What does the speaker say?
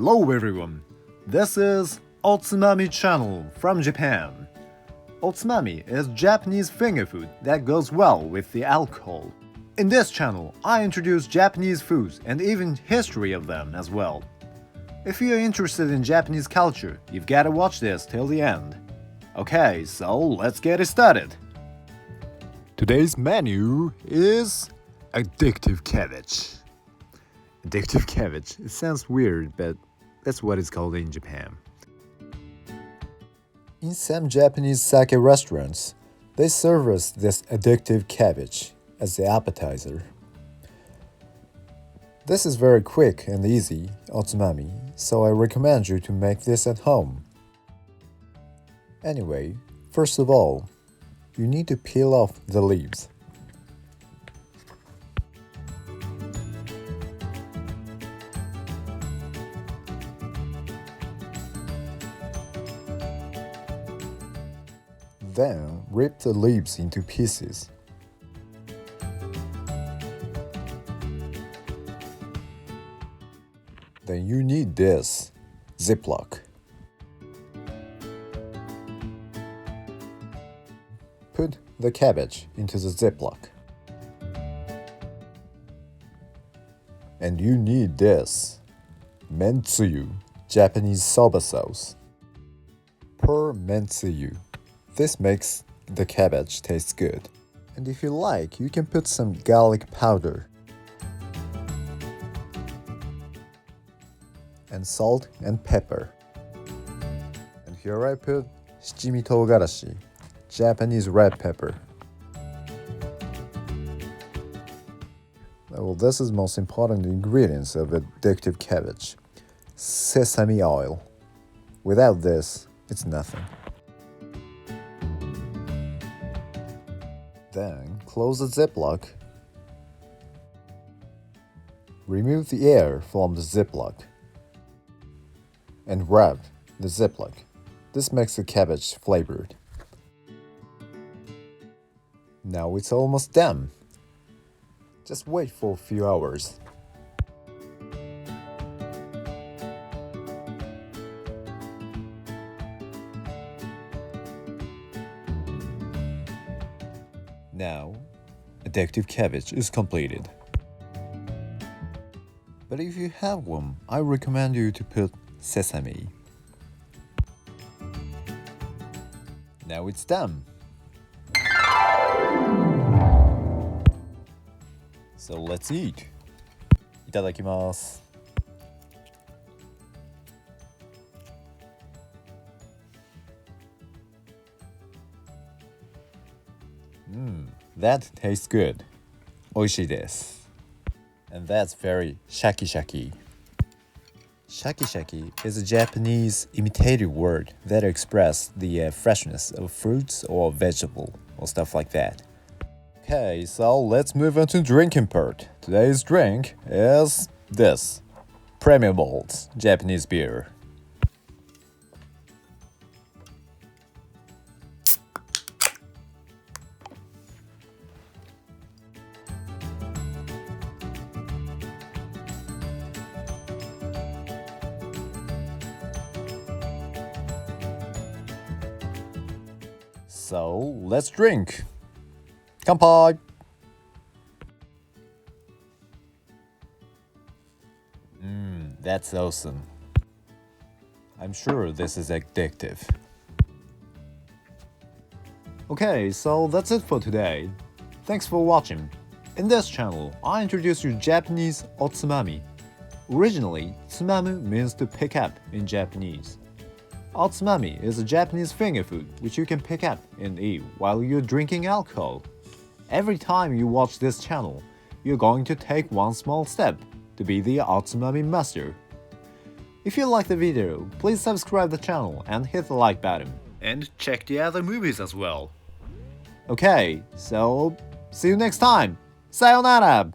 Hello everyone, this is Otsumami channel from Japan. Otsumami is Japanese finger food that goes well with the alcohol. In this channel, I introduce Japanese foods and even history of them as well. If you're interested in Japanese culture, you've gotta watch this till the end. Okay, so let's get it started. Today's menu is Addictive Cabbage. Addictive Cabbage. It sounds weird, but that's what it's called in Japan. In some Japanese sake restaurants, they serve us this addictive cabbage as the appetizer. This is very quick and easy, Otsumami, so I recommend you to make this at home. Anyway, first of all, you need to peel off the leaves. Then rip the leaves into pieces. Then you need this Ziploc. Put the cabbage into the Ziploc. And you need this mentsuyu, Japanese soba sauce. Pour mentsuyu. This makes the cabbage taste good. And if you like, you can put some garlic powder. And salt and pepper. And here I put shichimi tougarashi, Japanese red pepper. Well, this is the most important ingredients of addictive cabbage. Sesame oil. Without this, it's nothing. Then close the Ziploc. Remove the air from the Ziploc. And wrap the Ziploc. This makes the cabbage flavored. Now it's almost done. Just wait for a few hours. Now, addictive cabbage is completed. But if you have one, I recommend you to put sesame. Now it's done. So let's eat. いただきます。That tastes good. 美味しいです。And that's very shaki-shaki. Shaki-shaki is a Japanese imitated word that expresses the freshness of fruits or vegetable or stuff like that. Okay, so let's move on to drinking part. Today's drink is this. Premium Malt Japanese beer. So, let's drink. Kanpai! That's awesome. I'm sure this is addictive. Okay, so that's it for today. Thanks for watching. In this channel, I introduce you Japanese Otsumami. Originally, tsumamu means to pick up in Japanese. Otsumami is a Japanese finger food which you can pick up and eat while you're drinking alcohol. Every time you watch this channel, you're going to take one small step to be the Otsumami master. If you like the video, please subscribe the channel and hit the like button. And check the other movies as well. Okay, so see you next time. Sayonara!